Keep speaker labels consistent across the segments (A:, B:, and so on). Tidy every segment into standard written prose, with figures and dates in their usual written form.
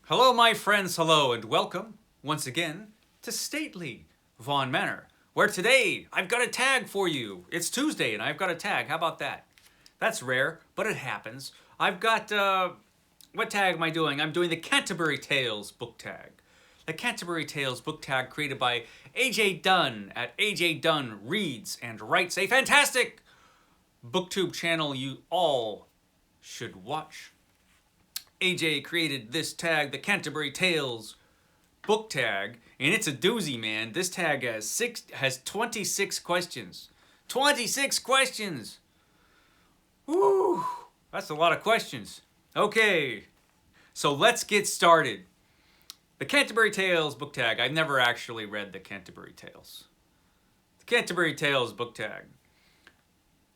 A: Hello, my friends, hello, and welcome once again to Stately Vaughan Manor, where today I've got a tag for you. It's Tuesday and I've got a tag. How about that? That's rare, but it happens. I've got, what tag am I doing? I'm doing the Canterbury Tales book tag. The Canterbury Tales book tag created by AJ Dunn at AJ Dunn Reads and Writes, a fantastic BookTube channel you all should watch. AJ created this tag, the Canterbury Tales book tag, and it's a doozy, man. This tag has 26 questions. 26 questions! Woo! That's a lot of questions. Okay, so let's get started. The Canterbury Tales book tag. I've never actually read the Canterbury Tales. The Canterbury Tales book tag.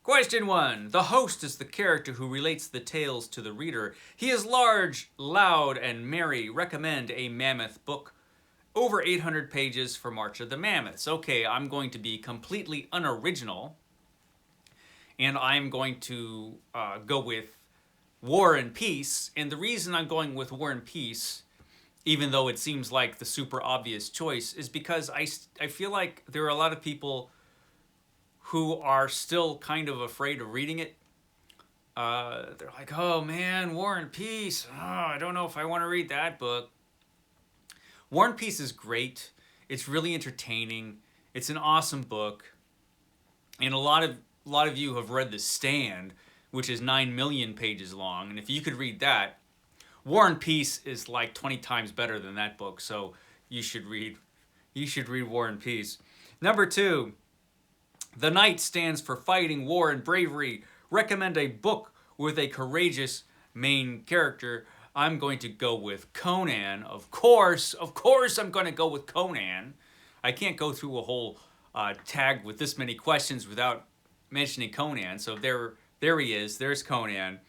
A: Question 1. The host is the character who relates the tales to the reader. He is large, loud, and merry. Recommend a mammoth book. Over 800 pages for March of the Mammoths. Okay, I'm going to be completely unoriginal. And I'm going to go with War and Peace. And the reason I'm going with War and Peace, even though it seems like the super obvious choice, is because I feel like there are a lot of people who are still kind of afraid of reading it. They're like, oh man, War and Peace. Oh, I don't know if I want to read that book. War and Peace is great. It's really entertaining. It's an awesome book. And a lot of you have read The Stand, which is 9 million pages long. And if you could read that, War and Peace is like 20 times better than that book. So you should read War and Peace. Number 2. The Knight stands for fighting, war, and bravery. Recommend a book with a courageous main character. I'm going to go with Conan. Of course, I'm going to go with Conan. I can't go through a whole tag with this many questions without mentioning Conan. So there he is. There's Conan.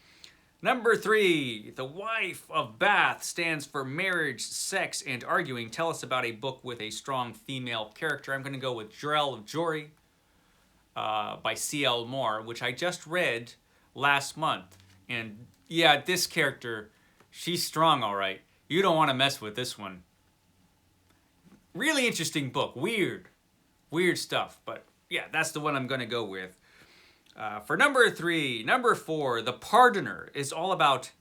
A: Number 3, The Wife of Bath stands for marriage, sex, and arguing. Tell us about a book with a strong female character. I'm going to go with Drell of Jory. By C.L. Moore, which I just read last month. And yeah, this character, she's strong, all right. You don't want to mess with this one. Really interesting book. Weird stuff. But yeah, that's the one I'm going to go with. For number 3, number 4, The Pardoner is all about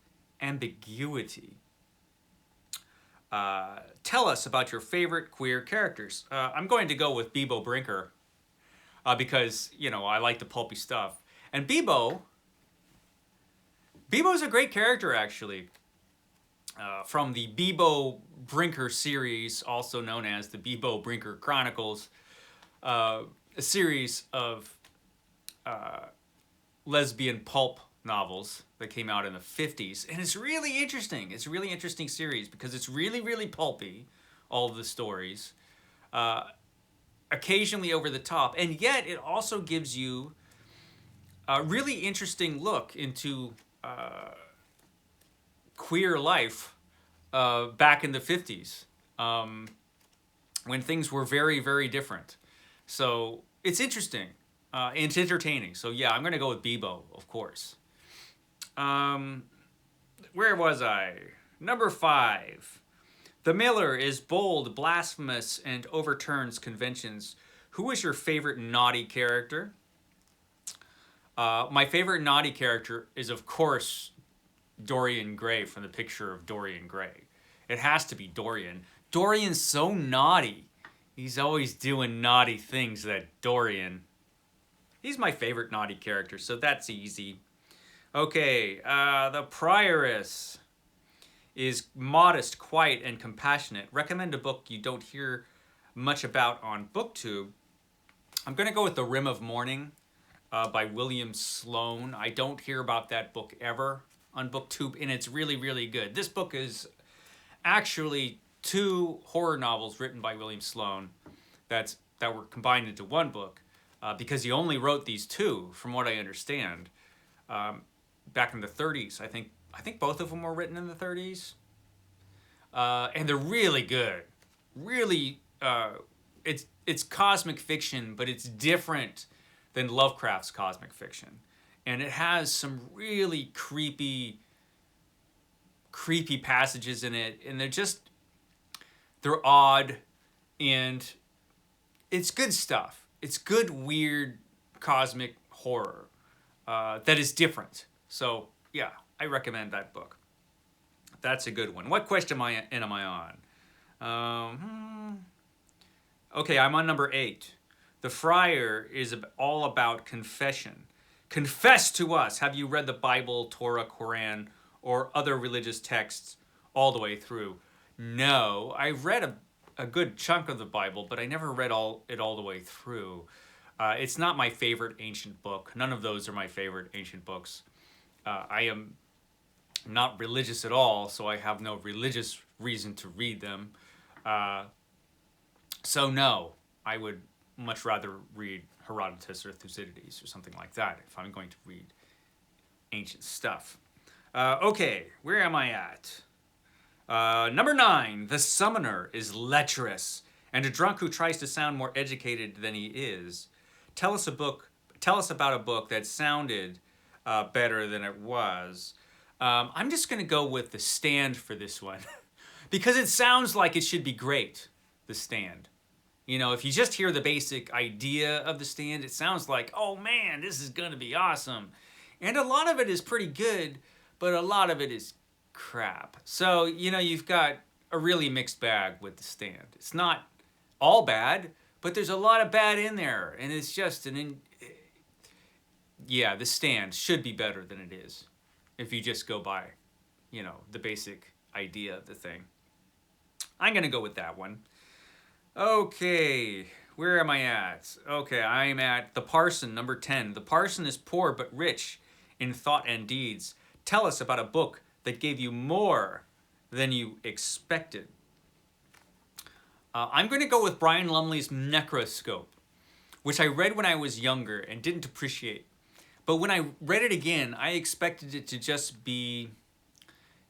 A: ambiguity. Tell us about your favorite queer characters. I'm going to go with Bebo Brinker. Because, I like the pulpy stuff. And Bebo's a great character, actually. From the Bebo Brinker series, also known as the Bebo Brinker Chronicles, a series of lesbian pulp novels that came out in the 50s. And it's really interesting. It's a really interesting series because it's really, really pulpy, all of the stories. Occasionally over the top, and yet it also gives you a really interesting look into queer life back in the 50s, when things were very, very different. So it's interesting. It's entertaining. So yeah, I'm going to go with Bebo, of course. Where was I? Number 5. The Miller is bold, blasphemous, and overturns conventions. Who is your favorite naughty character? My favorite naughty character is, of course, Dorian Gray from the picture of Dorian Gray. It has to be Dorian. Dorian's so naughty. He's always doing naughty things, that Dorian. He's my favorite naughty character, so that's easy. Okay, the Prioress is modest, quiet, and compassionate. Recommend a book you don't hear much about on BookTube. I'm going to go with The Rim of Morning by William Sloane. I don't hear about that book ever on BookTube, and it's really, really good. This book is actually 2 horror novels written by William Sloane that were combined into one book because he only wrote these 2, from what I understand, back in the 30s. I think both of them were written in the 30s. And they're really good. Really, it's cosmic fiction, but it's different than Lovecraft's cosmic fiction. And it has some really creepy creepy passages in it, and they're odd, and it's good stuff. It's good, weird, cosmic horror that is different. So, yeah, I recommend that book. That's a good one. What question am I on? Okay, I'm on number 8. The Friar is all about confession. Confess to us. Have you read the Bible, Torah, Quran, or other religious texts all the way through? No, I read a good chunk of the Bible, but I never read it all the way through. It's not my favorite ancient book. None of those are my favorite ancient books. I am not religious at all, so I have no religious reason to read them. So no, I would much rather read Herodotus or Thucydides or something like that if I'm going to read ancient stuff. Okay, where am I at? Number 9, the summoner is lecherous and a drunk who tries to sound more educated than he is. Tell us about a book that sounded better than it was. I'm just going to go with The Stand for this one because it sounds like it should be great, The Stand. You know, if you just hear the basic idea of The Stand, it sounds like, oh man, this is going to be awesome. And a lot of it is pretty good, but a lot of it is crap. So, you know, you've got a really mixed bag with The Stand. It's not all bad, but there's a lot of bad in there. And it's just yeah, The Stand should be better than it is if you just go by, you know, the basic idea of the thing. I'm going to go with that one. Okay, where am I at? Okay, I'm at The Parson, number 10. The Parson is poor but rich in thought and deeds. Tell us about a book that gave you more than you expected. I'm going to go with Brian Lumley's Necroscope, which I read when I was younger and didn't appreciate. But when I read it again, I expected it to just be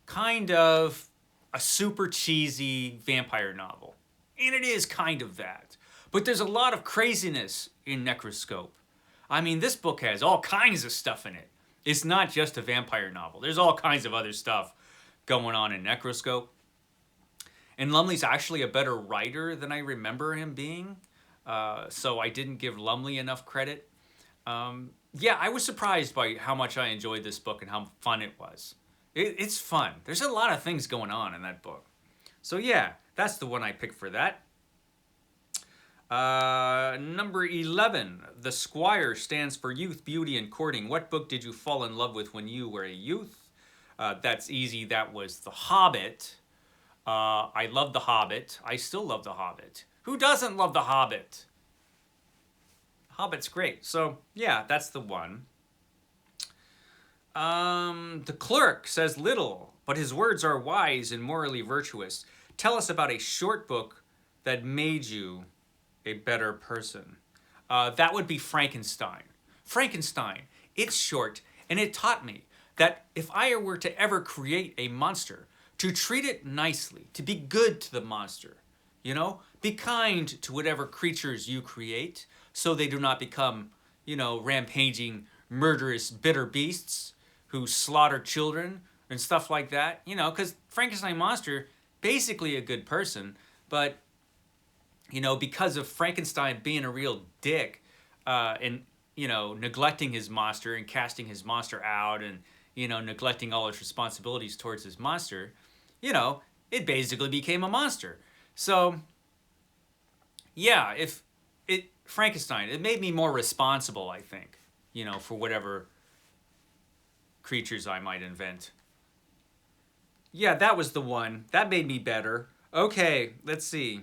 A: kind of a super cheesy vampire novel. And it is kind of that. But there's a lot of craziness in Necroscope. I mean, this book has all kinds of stuff in it. It's not just a vampire novel. There's all kinds of other stuff going on in Necroscope. And Lumley's actually a better writer than I remember him being. So I didn't give Lumley enough credit. Yeah, I was surprised by how much I enjoyed this book and how fun it was. It's fun. There's a lot of things going on in that book. So yeah, that's the one I picked for that. Number 11, The Squire stands for youth, beauty, and courting. What book did you fall in love with when you were a youth? That's easy. That was The Hobbit. I love The Hobbit. I still love The Hobbit. Who doesn't love The Hobbit? Hobbit's great. So, yeah, that's the one. The Clerk says little, but his words are wise and morally virtuous. Tell us about a short book that made you a better person. That would be Frankenstein. Frankenstein. It's short, and it taught me that if I were to ever create a monster, to treat it nicely, to be good to the monster, you know? Be kind to whatever creatures you create so they do not become, you know, rampaging, murderous, bitter beasts who slaughter children and stuff like that. You know, because Frankenstein monster, basically a good person, but, you know, because of Frankenstein being a real dick and, you know, neglecting his monster and casting his monster out and, you know, neglecting all his responsibilities towards his monster, you know, it basically became a monster. So, yeah, Frankenstein, it made me more responsible, I think, you know, for whatever creatures I might invent. Yeah, that was the one. That made me better. Okay, let's see.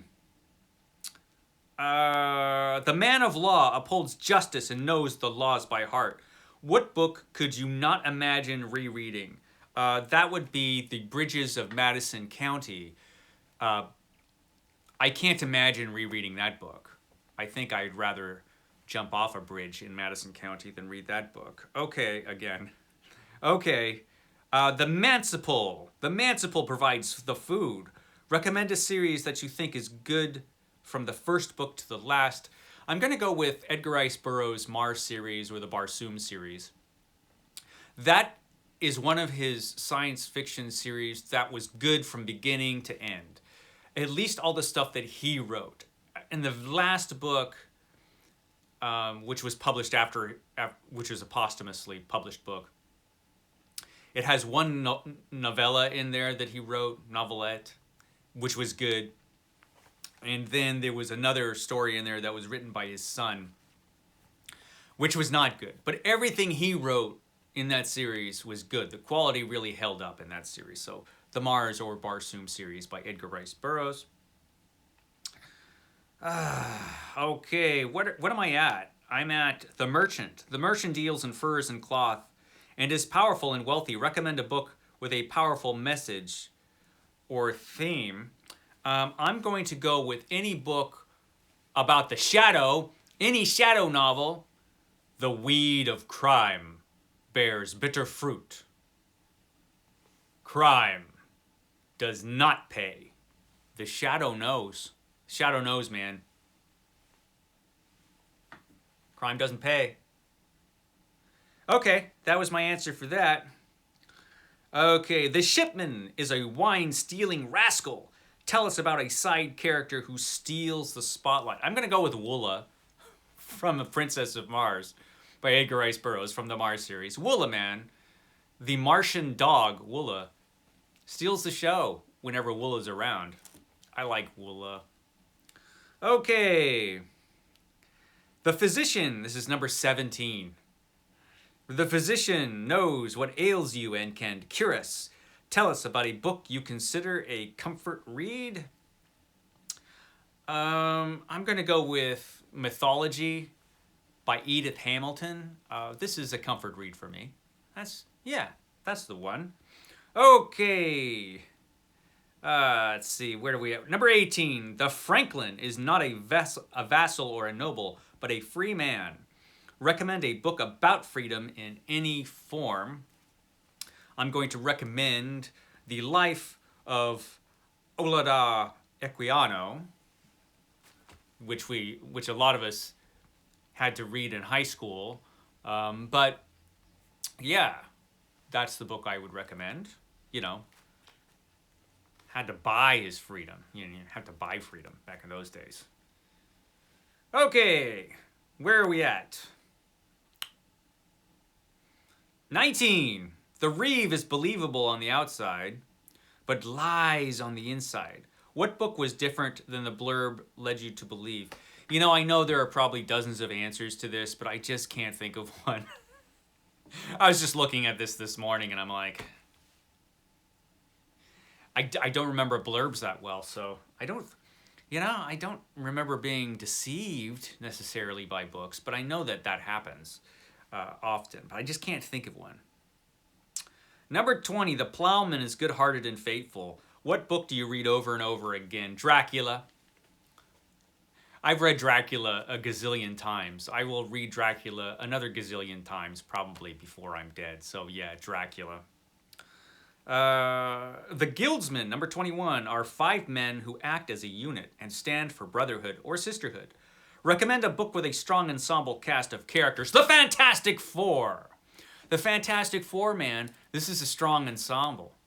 A: The Man of Law upholds justice and knows the laws by heart. What book could you not imagine rereading? That would be The Bridges of Madison County. I can't imagine rereading that book. I think I'd rather jump off a bridge in Madison County than read that book. Okay, again. Okay. The Manciple. The Manciple provides the food. Recommend a series that you think is good from the first book to the last. I'm going to go with Edgar Rice Burroughs' Mars series or the Barsoom series. That is one of his science fiction series that was good from beginning to end. At least all the stuff that he wrote. In the last book, which was published which was a posthumously published book, it has one novella in there that he wrote, novelette, which was good. And then there was another story in there that was written by his son, which was not good. But everything he wrote in that series was good. The quality really held up in that series. So the Mars or Barsoom series by Edgar Rice Burroughs. Okay, what am I at? I'm at The Merchant. The Merchant deals in furs and cloth and is powerful and wealthy. Recommend a book with a powerful message or theme. I'm going to go with any book about the shadow, any shadow novel. The weed of crime bears bitter fruit. Crime does not pay. The shadow knows. Shadow knows, man. Crime doesn't pay. Okay, that was my answer for that. Okay, the shipman is a wine-stealing rascal. Tell us about a side character who steals the spotlight. I'm going to go with Woola from The Princess of Mars by Edgar Rice Burroughs from the Mars series. Woola, man, the Martian dog, Woola, steals the show whenever Woola's around. I like Woola. Okay. The Physician. This is number 17. The physician knows what ails you and can cure us. Tell us about a book you consider a comfort read. I'm going to go with Mythology by Edith Hamilton. This is a comfort read for me. That's the one. Okay. Let's see, where do we have? Number 18. The Franklin is not a vassal or a noble, but a free man. Recommend a book about freedom in any form. I'm going to recommend The Life of Olaudah Equiano, which a lot of us had to read in high school. But yeah, that's the book I would recommend. You know, had to buy his freedom. You had to buy freedom back in those days. Okay, where are we at? 19. The Reeve is believable on the outside, but lies on the inside. What book was different than the blurb led you to believe? You know, I know there are probably dozens of answers to this, but I just can't think of one. I was just looking at this morning, and I'm like, I don't remember blurbs that well, so I don't remember being deceived necessarily by books, but I know that happens often, but I just can't think of one. Number 20, The Plowman is good-hearted and faithful. What book do you read over and over again? Dracula. I've read Dracula a gazillion times. I will read Dracula another gazillion times probably before I'm dead. So yeah, Dracula. The Guildsmen, number 21, are 5 men who act as a unit and stand for brotherhood or sisterhood. Recommend a book with a strong ensemble cast of characters. The Fantastic Four. The Fantastic Four, man, this is a strong ensemble.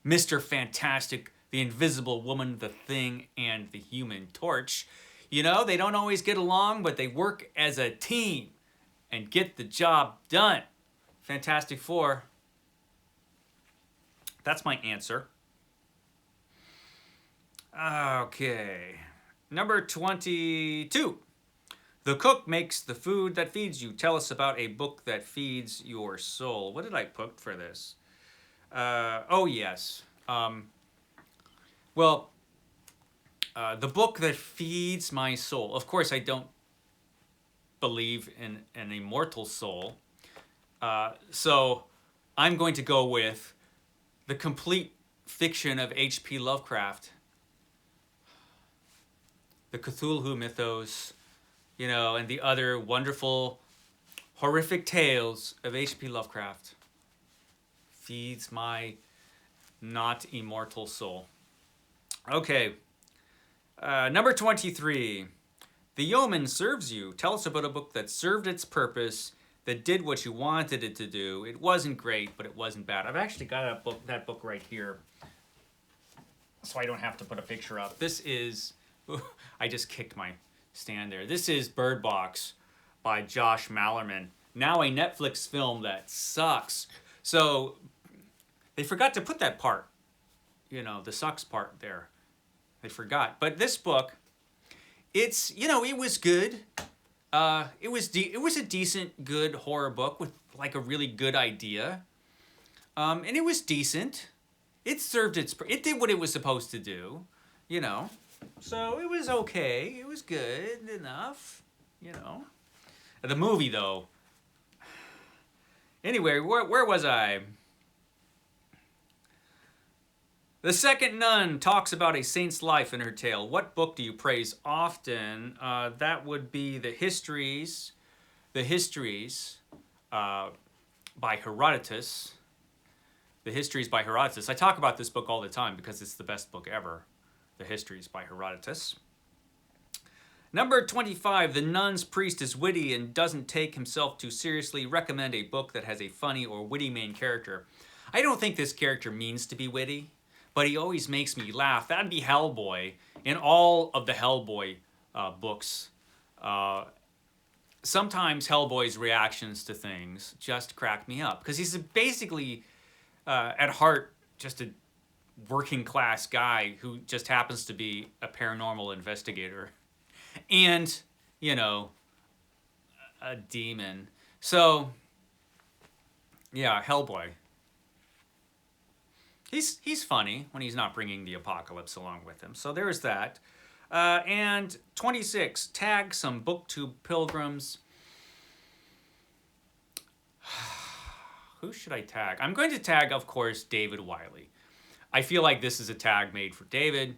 A: Mr. Fantastic, the Invisible Woman, the Thing, and the Human Torch. You know, they don't always get along, but they work as a team and get the job done. Fantastic Four. That's my answer. Okay. Number 22. The cook makes the food that feeds you. Tell us about a book that feeds your soul. What did I put for this? Oh, yes. The book that feeds my soul. Of course, I don't believe in an immortal soul. So I'm going to go with the complete fiction of H.P. Lovecraft. The Cthulhu mythos, you know, and the other wonderful, horrific tales of H.P. Lovecraft. Feeds my not immortal soul. Okay. Number 23. The Yeoman Serves You. Tell us about a book that served its purpose, that did what you wanted it to do. It wasn't great, but it wasn't bad. I've actually got that book right here, so I don't have to put a picture up. This is, I just kicked my stand there. This is Bird Box by Josh Malerman. Now a Netflix film that sucks. So they forgot to put that part, you know, the sucks part there. They forgot. But this book, it's, you know, it was good. It was a decent, good horror book with like a really good idea. And it was decent. It did what it was supposed to do, you know. So it was okay. It was good enough, you know. The movie, though. Anyway, where was I? The second nun talks about a saint's life in her tale. What book do you praise often? That would be The Histories. The Histories by Herodotus. The Histories by Herodotus. I talk about this book all the time because it's the best book ever. The Histories by Herodotus. Number 25, The Nun's Priest is witty and doesn't take himself too seriously. Recommend a book that has a funny or witty main character. I don't think this character means to be witty, but he always makes me laugh. That'd be Hellboy. In all of the Hellboy books, sometimes Hellboy's reactions to things just crack me up. Because he's basically, at heart, just a working class guy who just happens to be a paranormal investigator. And, you know, a demon. So, yeah, Hellboy. He's funny when he's not bringing the apocalypse along with him. So there's that. And 26, tag some BookTube pilgrims. Who should I tag? I'm going to tag, of course, David Wiley. I feel like this is a tag made for David.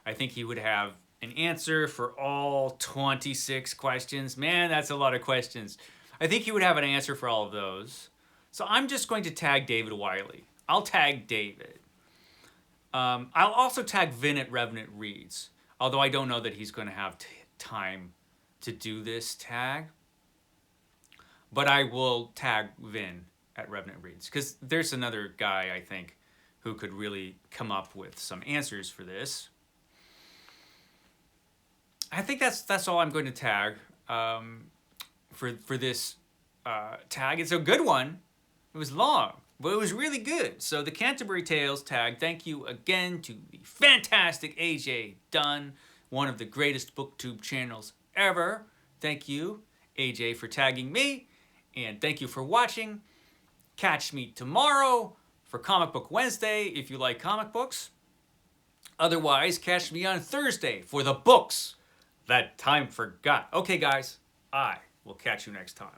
A: I think he would have an answer for all 26 questions. Man, that's a lot of questions. I think he would have an answer for all of those. So I'm just going to tag David Wiley. I'll tag David. I'll also tag Vin at Revenant Reads, although I don't know that he's going to have time to do this tag. But I will tag Vin at Revenant Reads, because there's another guy, I think, who could really come up with some answers for this. I think that's all I'm going to tag for this tag. It's a good one. It was long, but it was really good. So the Canterbury Tales tag, thank you again to the fantastic AJ Dunn, one of the greatest BookTube channels ever. Thank you, AJ, for tagging me, and thank you for watching. Catch me tomorrow for Comic Book Wednesday if you like comic books. Otherwise, catch me on Thursday for the books that time forgot. Okay, guys, I will catch you next time.